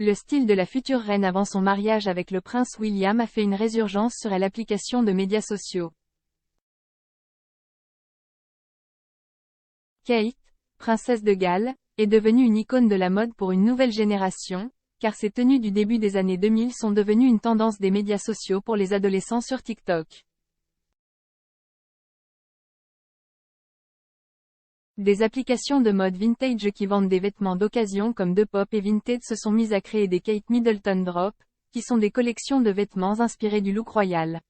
Le style de la future reine avant son mariage avec le prince William a fait une résurgence sur l'application de médias sociaux. Kate, princesse de Galles, est devenue une icône de la mode pour une nouvelle génération, car ses tenues du début des années 2000 sont devenues une tendance des médias sociaux pour les adolescents sur TikTok. Des applications de mode vintage qui vendent des vêtements d'occasion comme Depop et Vinted se sont mises à créer des Kate Middleton Drop, qui sont des collections de vêtements inspirés du look royal.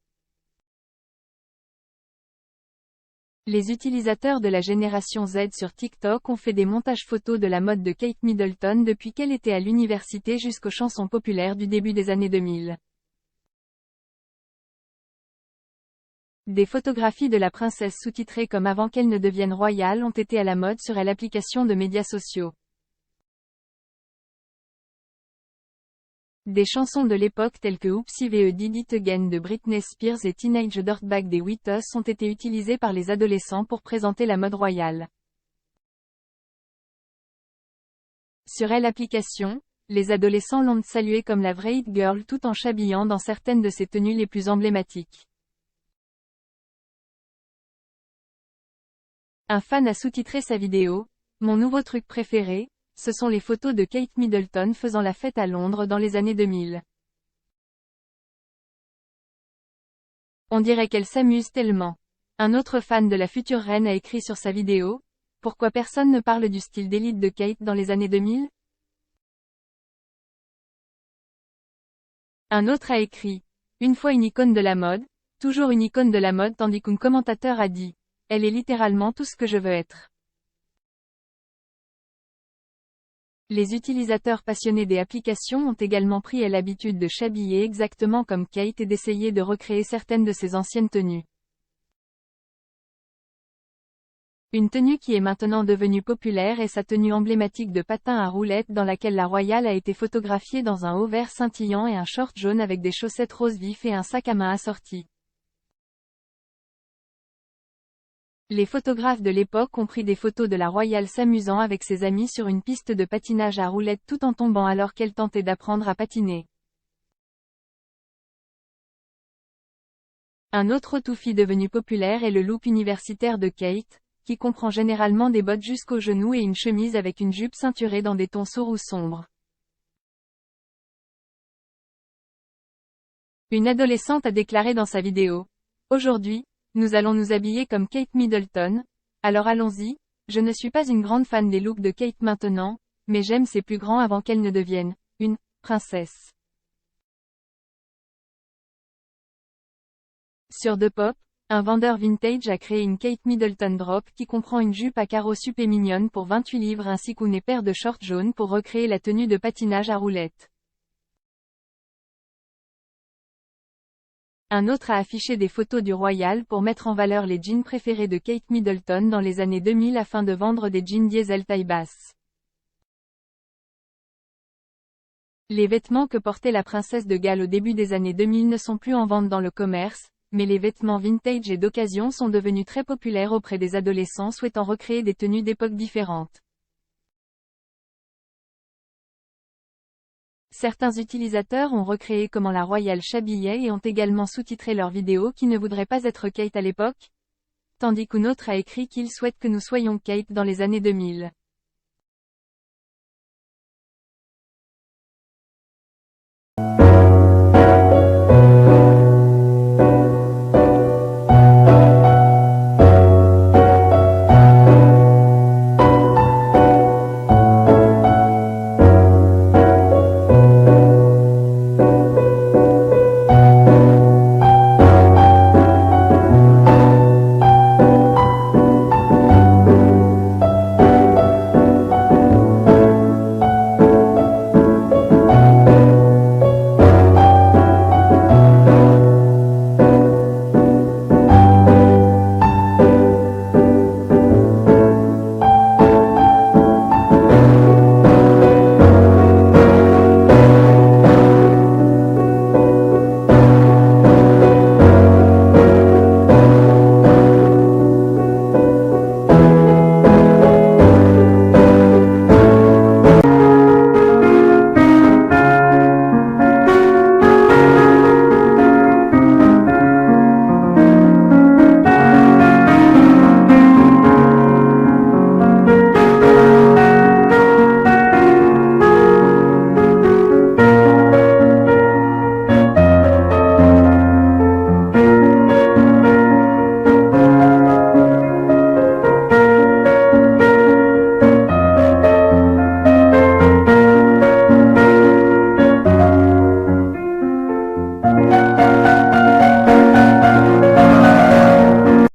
Les utilisateurs de la génération Z sur TikTok ont fait des montages photos de la mode de Kate Middleton depuis qu'elle était à l'université jusqu'aux chansons populaires du début des années 2000. Des photographies de la princesse sous-titrées comme avant qu'elle ne devienne royale ont été à la mode sur l'application de médias sociaux. Des chansons de l'époque telles que Oopsie VE Did It Again de Britney Spears et Teenage Dirtbag des Wheatus ont été utilisées par les adolescents pour présenter la mode royale. Sur l'application, les adolescents l'ont saluée comme la vraie It Girl tout en s'habillant dans certaines de ses tenues les plus emblématiques. Un fan a sous-titré sa vidéo « Mon nouveau truc préféré », ce sont les photos de Kate Middleton faisant la fête à Londres dans les années 2000. On dirait qu'elle s'amuse tellement. Un autre fan de la future reine a écrit sur sa vidéo « Pourquoi personne ne parle du style d'élite de Kate dans les années 2000 ?» Un autre a écrit « Une fois une icône de la mode, toujours une icône de la mode » tandis qu'un commentateur a dit « Elle est littéralement tout ce que je veux être ». Les utilisateurs passionnés des applications ont également pris l'habitude de s'habiller exactement comme Kate et d'essayer de recréer certaines de ses anciennes tenues. Une tenue qui est maintenant devenue populaire est sa tenue emblématique de patin à roulettes dans laquelle la royale a été photographiée dans un haut vert scintillant et un short jaune avec des chaussettes rose vif et un sac à main assorti. Les photographes de l'époque ont pris des photos de la royale s'amusant avec ses amis sur une piste de patinage à roulettes tout en tombant alors qu'elle tentait d'apprendre à patiner. Un autre outfit devenu populaire est le look universitaire de Kate, qui comprend généralement des bottes jusqu'aux genoux et une chemise avec une jupe ceinturée dans des tons sombres ou sombres. Une adolescente a déclaré dans sa vidéo « Aujourd'hui, nous allons nous habiller comme Kate Middleton, alors allons-y, je ne suis pas une grande fan des looks de Kate maintenant, mais j'aime ses plus grands avant qu'elle ne devienne une princesse. » Sur Depop, un vendeur vintage a créé une Kate Middleton Drop qui comprend une jupe à carreaux super mignonne pour 28 livres ainsi qu'une paire de shorts jaunes pour recréer la tenue de patinage à roulettes. Un autre a affiché des photos du royal pour mettre en valeur les jeans préférés de Kate Middleton dans les années 2000 afin de vendre des jeans diesel taille basse. Les vêtements que portait la princesse de Galles au début des années 2000 ne sont plus en vente dans le commerce, mais les vêtements vintage et d'occasion sont devenus très populaires auprès des adolescents souhaitant recréer des tenues d'époques différentes. Certains utilisateurs ont recréé comment la royale s'habillait et ont également sous-titré leurs vidéos qui ne voudraient pas être Kate à l'époque, tandis qu'un autre a écrit qu'il souhaite que nous soyons Kate dans les années 2000.